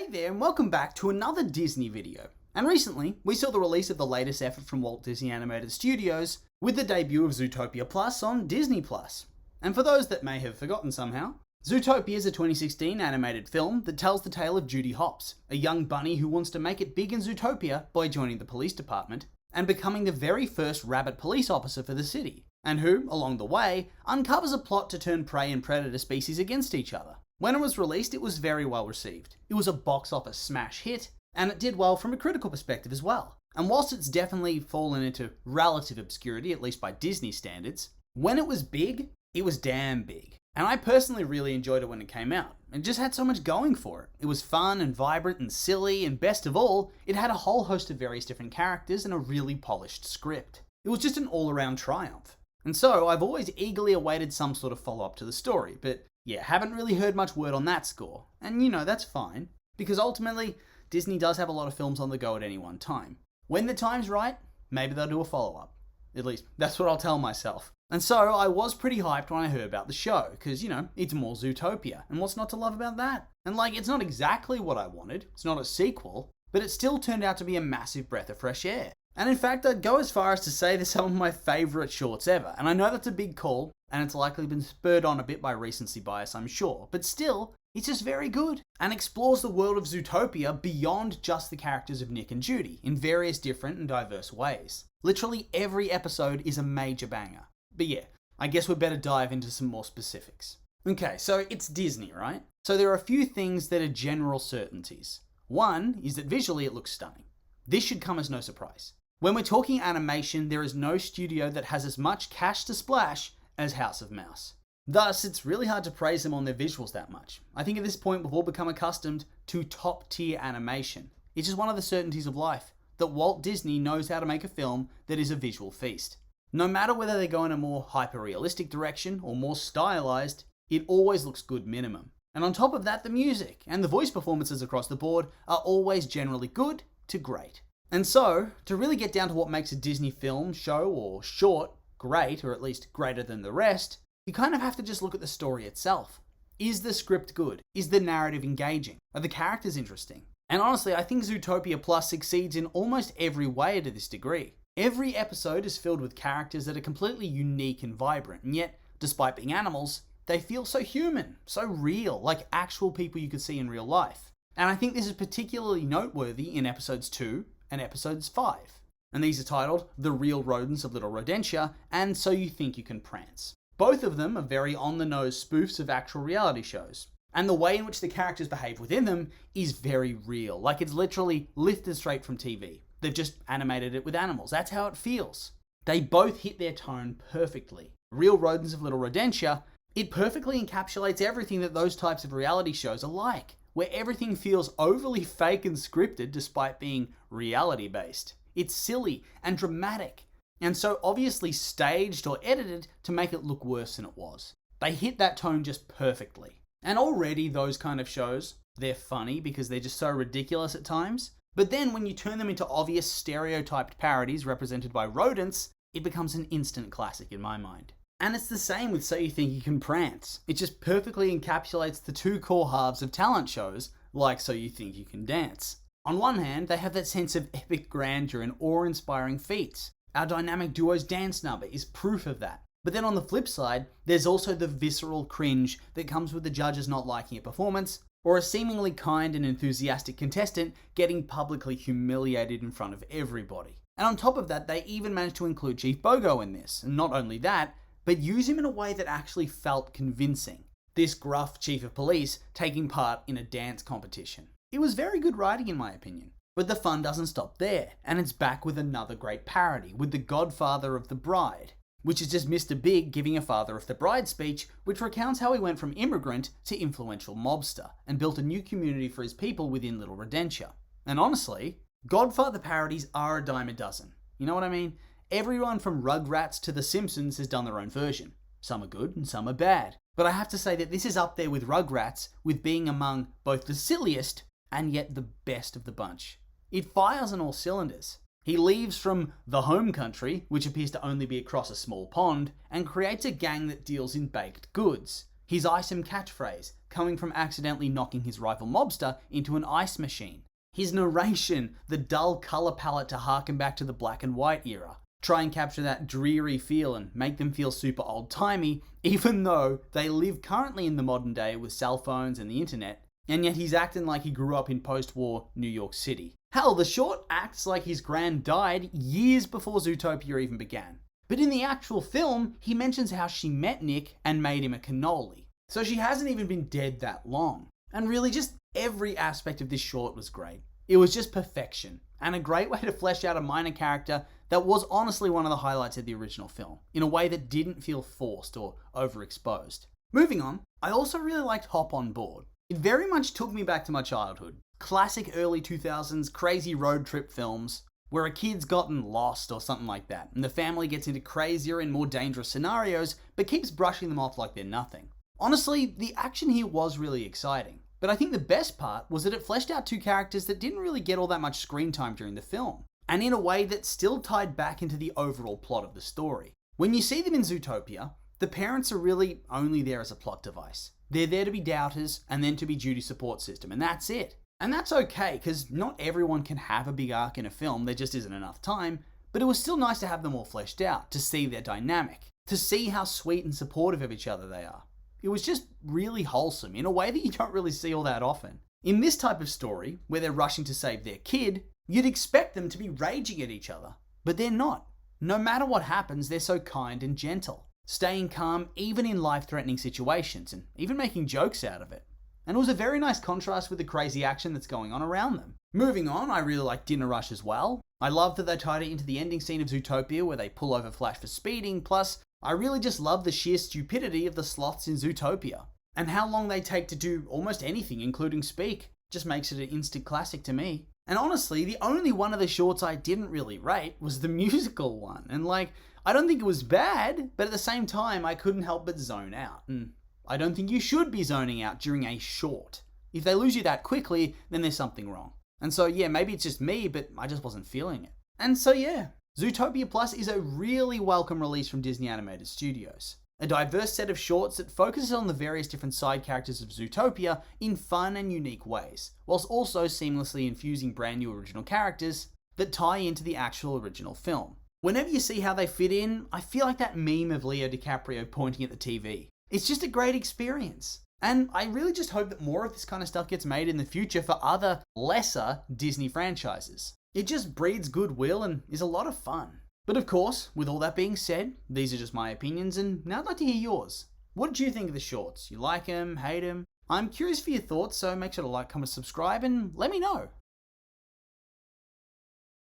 Hey there and welcome back to another Disney video. And recently, we saw the release of the latest effort from Walt Disney Animated Studios with the debut of Zootopia Plus on Disney Plus. And for those that may have forgotten somehow, Zootopia is a 2016 animated film that tells the tale of Judy Hopps, a young bunny who wants to make it big in Zootopia by joining the police department and becoming the very first rabbit police officer for the city, and who, along the way, uncovers a plot to turn prey and predator species against each other. When it was released, it was very well received. It was a box office smash hit, and it did well from a critical perspective as well. And whilst it's definitely fallen into relative obscurity, at least by Disney standards, when it was big, it was damn big. And I personally really enjoyed it when it came out. It just had so much going for it. It was fun and vibrant and silly, and best of all, it had a whole host of various different characters and a really polished script. It was just an all-around triumph. And so, I've always eagerly awaited some sort of follow-up to the story, but yeah, haven't really heard much word on that score. And you know, that's fine, because ultimately, Disney does have a lot of films on the go at any one time. When the time's right, maybe they'll do a follow-up. At least, that's what I'll tell myself. And so, I was pretty hyped when I heard about the show, because, you know, it's more Zootopia, and what's not to love about that? And like, it's not exactly what I wanted, it's not a sequel, but it still turned out to be a massive breath of fresh air. And in fact, I'd go as far as to say they're some of my favourite shorts ever, and I know that's a big call, and it's likely been spurred on a bit by recency bias, I'm sure, but still, it's just very good, and explores the world of Zootopia beyond just the characters of Nick and Judy, in various different and diverse ways. Literally every episode is a major banger. But yeah, I guess we'd better dive into some more specifics. Okay, so it's Disney, right? So there are a few things that are general certainties. One is that visually it looks stunning. This should come as no surprise. When we're talking animation, there is no studio that has as much cash to splash as House of Mouse. Thus, it's really hard to praise them on their visuals that much. I think at this point we've all become accustomed to top-tier animation. It's just one of the certainties of life, that Walt Disney knows how to make a film that is a visual feast. No matter whether they go in a more hyper-realistic direction or more stylized, it always looks good minimum. And on top of that, the music and the voice performances across the board are always generally good to great. And so, to really get down to what makes a Disney film, show, or short great, or at least greater than the rest, you kind of have to just look at the story itself. Is the script good? Is the narrative engaging? Are the characters interesting? And honestly, I think Zootopia Plus succeeds in almost every way to this degree. Every episode is filled with characters that are completely unique and vibrant, and yet, despite being animals, they feel so human, so real, like actual people you could see in real life. And I think this is particularly noteworthy in episodes 2 and episodes 5. And these are titled The Real Rodents of Little Rodentia and So You Think You Can Prance. Both of them are very on-the-nose spoofs of actual reality shows. And the way in which the characters behave within them is very real, like it's literally lifted straight from TV. They've just animated it with animals. That's how it feels. They both hit their tone perfectly. Real Rodents of Little Rodentia, it perfectly encapsulates everything that those types of reality shows are like, where everything feels overly fake and scripted despite being reality-based. It's silly and dramatic, and so obviously staged or edited to make it look worse than it was. They hit that tone just perfectly. And already those kind of shows, they're funny because they're just so ridiculous at times, but then when you turn them into obvious stereotyped parodies represented by rodents, it becomes an instant classic in my mind. And it's the same with So You Think You Can Prance. It just perfectly encapsulates the two core halves of talent shows, like So You Think You Can Dance. On one hand, they have that sense of epic grandeur and awe-inspiring feats. Our dynamic duo's dance number is proof of that. But then on the flip side, there's also the visceral cringe that comes with the judges not liking a performance, or a seemingly kind and enthusiastic contestant getting publicly humiliated in front of everybody. And on top of that, they even managed to include Chief Bogo in this, and not only that, but use him in a way that actually felt convincing. This gruff chief of police taking part in a dance competition. It was very good writing in my opinion. But the fun doesn't stop there, and it's back with another great parody, with the Godfather of the Bride, which is just Mr. Big giving a Father of the Bride speech, which recounts how he went from immigrant to influential mobster, and built a new community for his people within Little Rodentia. And honestly, Godfather parodies are a dime a dozen. You know what I mean? Everyone from Rugrats to The Simpsons has done their own version. Some are good and some are bad. But I have to say that this is up there with Rugrats, with being among both the silliest and yet the best of the bunch. It fires on all cylinders. He leaves from the home country, which appears to only be across a small pond, and creates a gang that deals in baked goods. his item catchphrase coming from accidentally knocking his rival mobster into an ice machine, his narration, the dull colour palette to harken back to the black and white era, try and capture that dreary feel and make them feel super old-timey, even though they live currently in the modern day with cell phones and the internet, and yet he's acting like he grew up in post-war New York City. Hell, the short acts like his gran died years before Zootopia even began. But in the actual film, he mentions how she met Nick and made him a cannoli. So she hasn't even been dead that long. And really, just every aspect of this short was great. It was just perfection, and a great way to flesh out a minor character that was honestly one of the highlights of the original film, in a way that didn't feel forced or overexposed. Moving on, I also really liked Hop on Board. It very much took me back to my childhood. Classic early 2000s crazy road trip films, where a kid's gotten lost or something like that, and the family gets into crazier and more dangerous scenarios, but keeps brushing them off like they're nothing. Honestly, the action here was really exciting, but I think the best part was that it fleshed out two characters that didn't really get all that much screen time during the film, and in a way that still tied back into the overall plot of the story. When you see them in Zootopia, the parents are really only there as a plot device. They're there to be doubters and then to be duty support system, and that's it. And that's okay, because not everyone can have a big arc in a film, there just isn't enough time, but it was still nice to have them all fleshed out, to see their dynamic, to see how sweet and supportive of each other they are. It was just really wholesome, in a way that you don't really see all that often. In this type of story, where they're rushing to save their kid, you'd expect them to be raging at each other, but they're not. No matter what happens, they're so kind and gentle, staying calm even in life-threatening situations, and even making jokes out of it. And it was a very nice contrast with the crazy action that's going on around them. Moving on, I really like Dinner Rush as well. I love that they tied it into the ending scene of Zootopia where they pull over Flash for speeding, plus I really just love the sheer stupidity of the sloths in Zootopia. And how long they take to do almost anything, including speak, just makes it an instant classic to me. And honestly, the only one of the shorts I didn't really rate was the musical one. And I don't think it was bad, but at the same time, I couldn't help but zone out. And I don't think you should be zoning out during a short. If they lose you that quickly, then there's something wrong. And so yeah, maybe it's just me, but I just wasn't feeling it. And so yeah, Zootopia Plus is a really welcome release from Disney Animated Studios. A diverse set of shorts that focuses on the various different side characters of Zootopia in fun and unique ways, whilst also seamlessly infusing brand new original characters that tie into the actual original film. Whenever you see how they fit in, I feel like that meme of Leo DiCaprio pointing at the TV. It's just a great experience. And I really just hope that more of this kind of stuff gets made in the future for other, lesser Disney franchises. It just breeds goodwill and is a lot of fun. But of course, with all that being said, these are just my opinions, and now I'd like to hear yours. What did you think of the shorts? You like them, hate them? I'm curious for your thoughts, so make sure to like, comment, subscribe, and let me know.